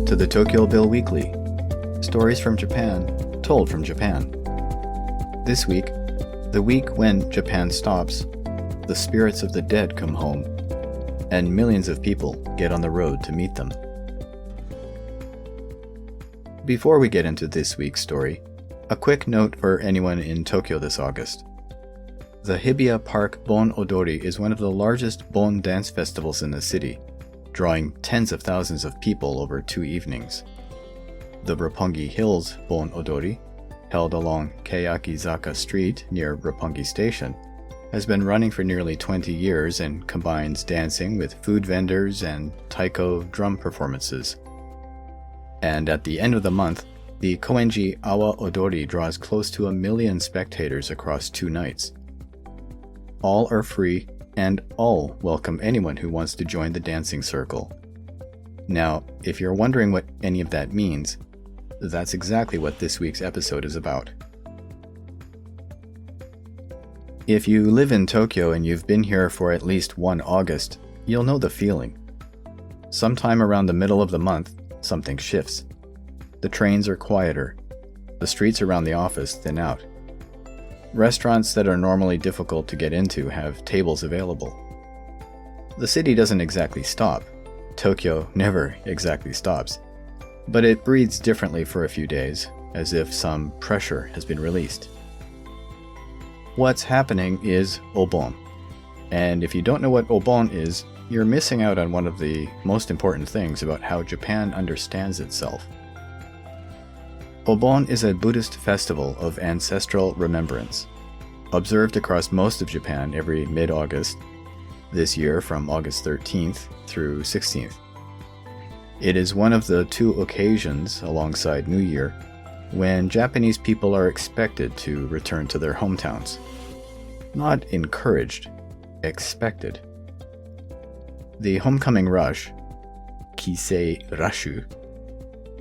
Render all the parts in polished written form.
to the TokyoBill Weekly. Stories from Japan, told from Japan. This week, the week when Japan stops, the spirits of the dead come home, and millions of people get on the road to meet them. Before we get into this week's story, a quick note for anyone in Tokyo this August. The Hibiya Park Bon Odori is one of the largest Bon dance festivals in the city, drawing tens of thousands of people over 2 evenings. The Roppongi Hills Bon Odori, held along Keiyakizaka Street near Roppongi Station, has been running for nearly 20 years and combines dancing with food vendors and taiko drum performances. And at the end of the month, the Koenji Awa Odori draws close to 1 million spectators across 2 nights. All are free, and all welcome anyone who wants to join the dancing circle. Now, if you're wondering what any of that means, that's exactly what this week's episode is about. If you live in Tokyo and you've been here for at least one August, you'll know the feeling. Sometime around the middle of the month, something shifts. The trains are quieter. The streets around the office thin out. Restaurants that are normally difficult to get into have tables available. The city doesn't exactly stop. Tokyo never exactly stops. But it breathes differently for a few days, as if some pressure has been released. What's happening is Obon. And if you don't know what Obon is, you're missing out on one of the most important things about how Japan understands itself. Obon is a Buddhist festival of ancestral remembrance, observed across most of Japan every mid-August, this year from August 13th through 16th. It is one of the 2 occasions, alongside New Year, when Japanese people are expected to return to their hometowns. Not encouraged, expected. The homecoming rush, Kisei Rashu,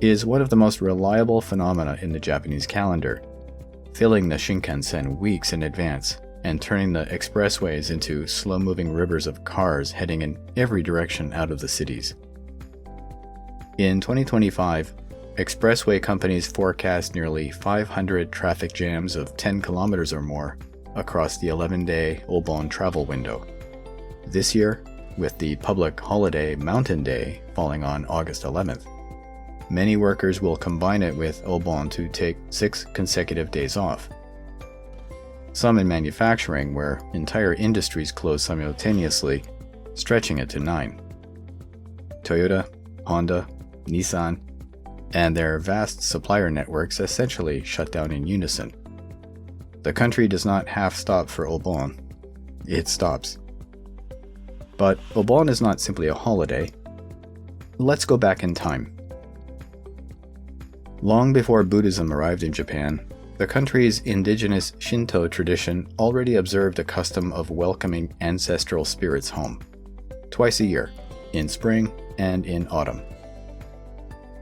is one of the most reliable phenomena in the Japanese calendar, filling the Shinkansen weeks in advance and turning the expressways into slow-moving rivers of cars heading in every direction out of the cities. In 2025, expressway companies forecast nearly 500 traffic jams of 10 kilometers or more across the 11-day Obon travel window. This year, with the public holiday Mountain Day falling on August 11th, many workers will combine it with Obon to take 6 consecutive days off. Some in manufacturing, where entire industries close simultaneously, stretching it to 9. Toyota, Honda, Nissan, and their vast supplier networks essentially shut down in unison. The country does not half stop for Obon. It stops. But Obon is not simply a holiday. Let's go back in time. Long before Buddhism arrived in Japan, the country's indigenous Shinto tradition already observed a custom of welcoming ancestral spirits home, twice a year, in spring and in autumn.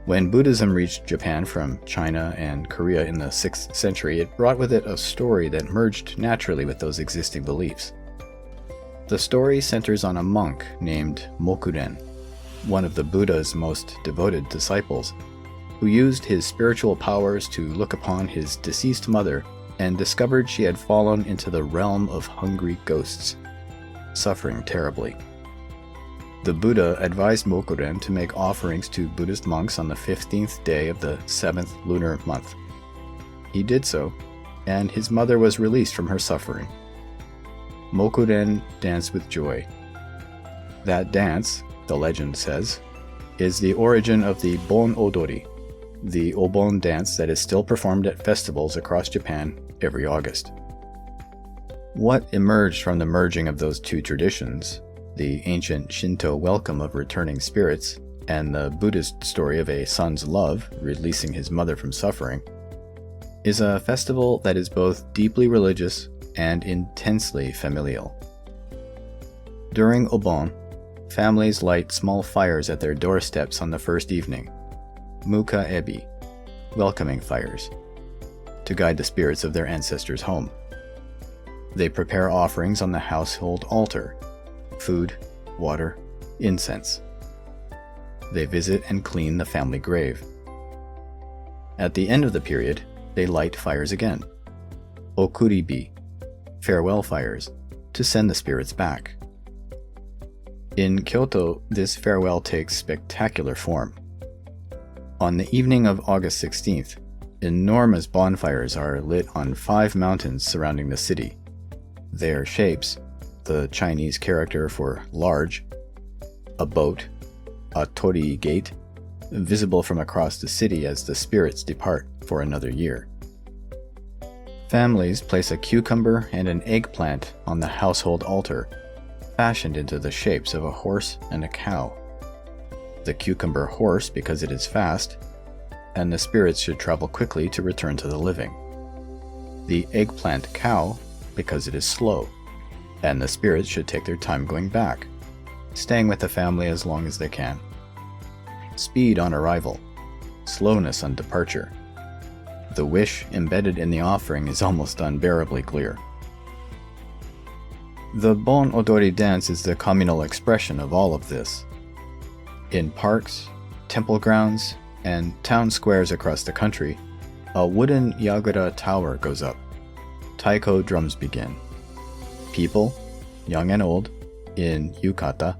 When Buddhism reached Japan from China and Korea in the 6th century, it brought with it a story that merged naturally with those existing beliefs. The story centers on a monk named Mokuren, one of the Buddha's most devoted disciples, who used his spiritual powers to look upon his deceased mother and discovered she had fallen into the realm of hungry ghosts, suffering terribly. The Buddha advised Mokuren to make offerings to Buddhist monks on the 15th day of the 7th lunar month. He did so, and his mother was released from her suffering. Mokuren danced with joy. That dance, the legend says, is the origin of the Bon Odori, the Obon dance that is still performed at festivals across Japan every August. What emerged from the merging of those 2 traditions, the ancient Shinto welcome of returning spirits and the Buddhist story of a son's love releasing his mother from suffering, is a festival that is both deeply religious and intensely familial. During Obon, families light small fires at their doorsteps on the first evening, muka ebi, welcoming fires, to guide the spirits of their ancestors home. They prepare offerings on the household altar, food, water, incense. they visit and clean the family grave. At the end of the period, they light fires again, okuribi, farewell fires, to send the spirits back. In Kyoto, this farewell takes spectacular form. On the evening of August 16th, enormous bonfires are lit on 5 mountains surrounding the city. Their shapes, the Chinese character for large, a boat, a torii gate, visible from across the city as the spirits depart for another year. Families place a cucumber and an eggplant on the household altar, fashioned into the shapes of a horse and a cow. The cucumber horse because it is fast, and the spirits should travel quickly to return to the living. The eggplant cow because it is slow, and the spirits should take their time going back, staying with the family as long as they can. Speed on arrival, slowness on departure. The wish embedded in the offering is almost unbearably clear. The Bon Odori dance is the communal expression of all of this. In parks, temple grounds, and town squares across the country, a wooden yagura tower goes up. Taiko drums begin. People, young and old, in yukata,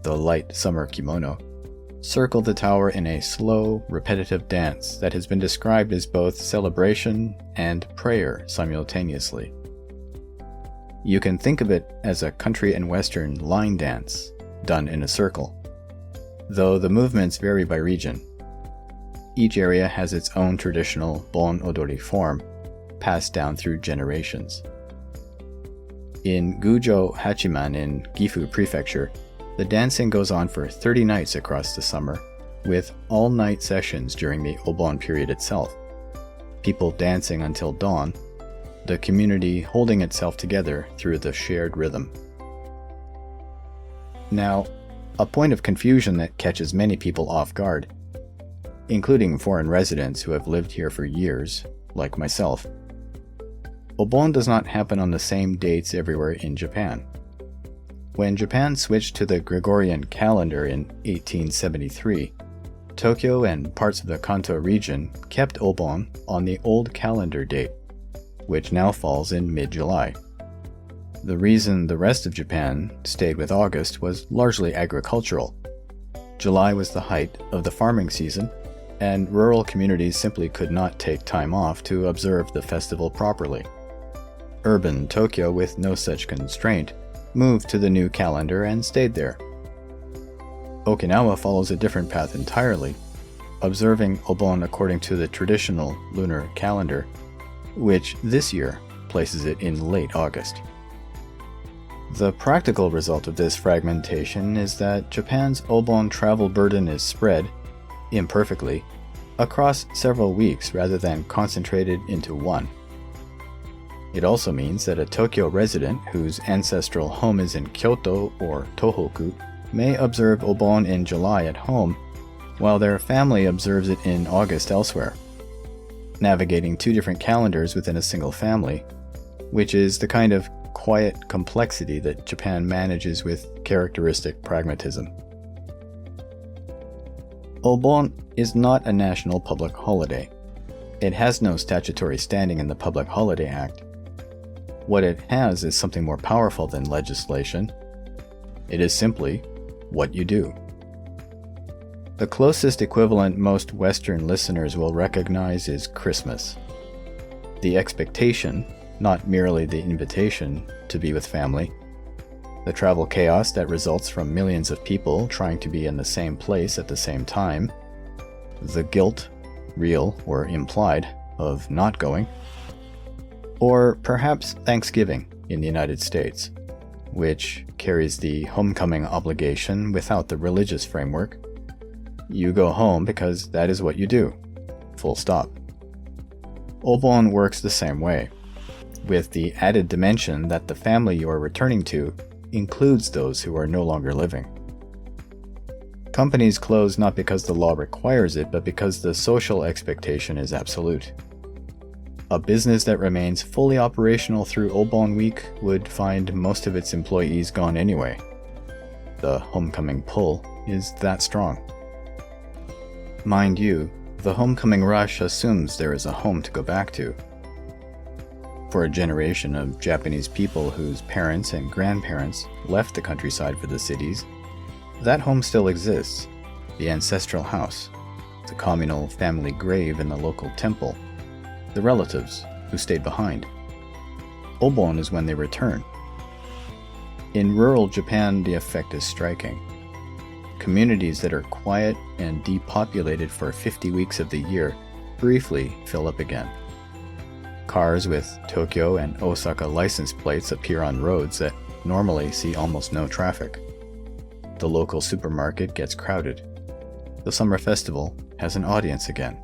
the light summer kimono, circle the tower in a slow, repetitive dance that has been described as both celebration and prayer simultaneously. You can think of it as a country and western line dance, done in a circle, though the movements vary by region. Each area has its own traditional Bon Odori form, passed down through generations. In Gujo Hachiman in Gifu Prefecture, the dancing goes on for 30 nights across the summer, with all-night sessions during the Obon period itself. People dancing until dawn, the community holding itself together through the shared rhythm. Now, a point of confusion that catches many people off guard, including foreign residents who have lived here for years, like myself. Obon does not happen on the same dates everywhere in Japan. When Japan switched to the Gregorian calendar in 1873, Tokyo and parts of the Kanto region kept Obon on the old calendar date, which now falls in mid-July. The reason the rest of Japan stayed with August was largely agricultural. July was the height of the farming season, and rural communities simply could not take time off to observe the festival properly. Urban Tokyo, with no such constraint, moved to the new calendar and stayed there. Okinawa follows a different path entirely, observing Obon according to the traditional lunar calendar, which this year places it in late August. The practical result of this fragmentation is that Japan's Obon travel burden is spread, imperfectly, across several weeks rather than concentrated into one. It also means that a Tokyo resident whose ancestral home is in Kyoto or Tohoku may observe Obon in July at home, while their family observes it in August elsewhere, navigating 2 different calendars within a single family, which is the kind of quiet complexity that Japan manages with characteristic pragmatism. Obon is not a national public holiday. It has no statutory standing in the Public Holiday Act. What it has is something more powerful than legislation. It is simply what you do. The closest equivalent most Western listeners will recognize is Christmas. The expectation, not merely the invitation, to be with family. The travel chaos that results from millions of people trying to be in the same place at the same time. The guilt, real or implied, of not going. Or perhaps Thanksgiving in the United States, which carries the homecoming obligation without the religious framework. You go home because that is what you do. Full stop. Obon works the same way, with the added dimension that the family you are returning to includes those who are no longer living. Companies close not because the law requires it, but because the social expectation is absolute. A business that remains fully operational through Obon Week would find most of its employees gone anyway. The homecoming pull is that strong. Mind you, the homecoming rush assumes there is a home to go back to. For a generation of Japanese people whose parents and grandparents left the countryside for the cities, that home still exists, the ancestral house, the communal family grave in the local temple, the relatives who stayed behind. Obon is when they return. In rural Japan, the effect is striking. Communities that are quiet and depopulated for 50 weeks of the year briefly fill up again. Cars with Tokyo and Osaka license plates appear on roads that normally see almost no traffic. The local supermarket gets crowded. The summer festival has an audience again.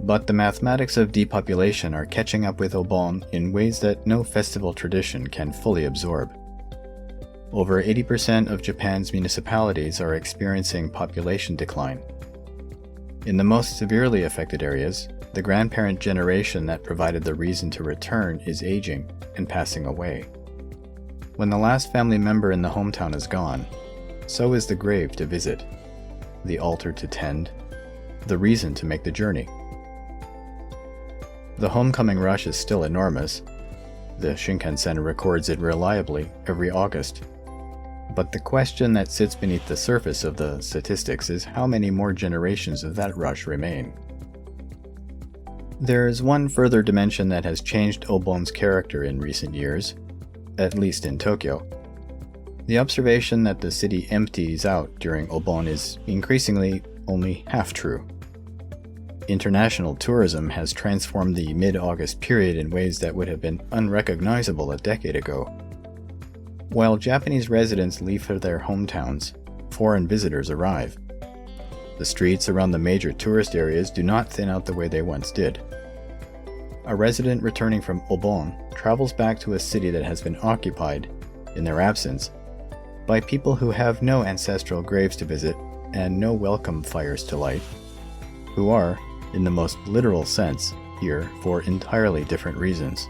But the mathematics of depopulation are catching up with Obon in ways that no festival tradition can fully absorb. Over 80% of Japan's municipalities are experiencing population decline. In the most severely affected areas, the grandparent generation that provided the reason to return is aging and passing away. When the last family member in the hometown is gone, so is the grave to visit, the altar to tend, the reason to make the journey. The homecoming rush is still enormous. The Shinkansen records it reliably every August. But the question that sits beneath the surface of the statistics is how many more generations of that rush remain. There is one further dimension that has changed Obon's character in recent years, at least in Tokyo. The observation that the city empties out during Obon is increasingly only half true. International tourism has transformed the mid-August period in ways that would have been unrecognizable a decade ago. While Japanese residents leave for their hometowns, foreign visitors arrive. The streets around the major tourist areas do not thin out the way they once did. A resident returning from Obon travels back to a city that has been occupied, in their absence, by people who have no ancestral graves to visit and no welcome fires to light, who are, in the most literal sense, here for entirely different reasons.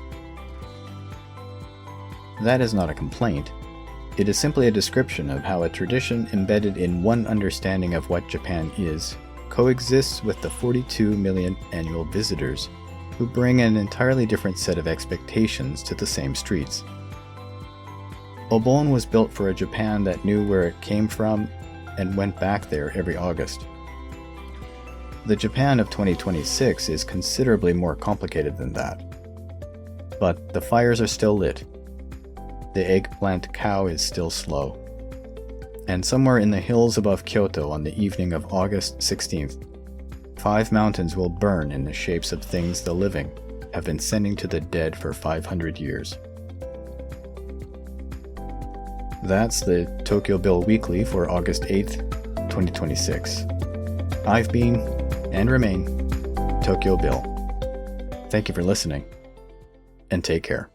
That is not a complaint. It is simply a description of how a tradition embedded in one understanding of what Japan is coexists with the 42 million annual visitors who bring an entirely different set of expectations to the same streets. Obon was built for a Japan that knew where it came from and went back there every August. The Japan of 2026 is considerably more complicated than that. But the fires are still lit. The eggplant cow is still slow. And somewhere in the hills above Kyoto on the evening of August 16th, 5 mountains will burn in the shapes of things the living have been sending to the dead for 500 years. That's the TokyoBill Weekly for August 8th, 2026. I've been, and remain, Tokyo Bill. Thank you for listening, and take care.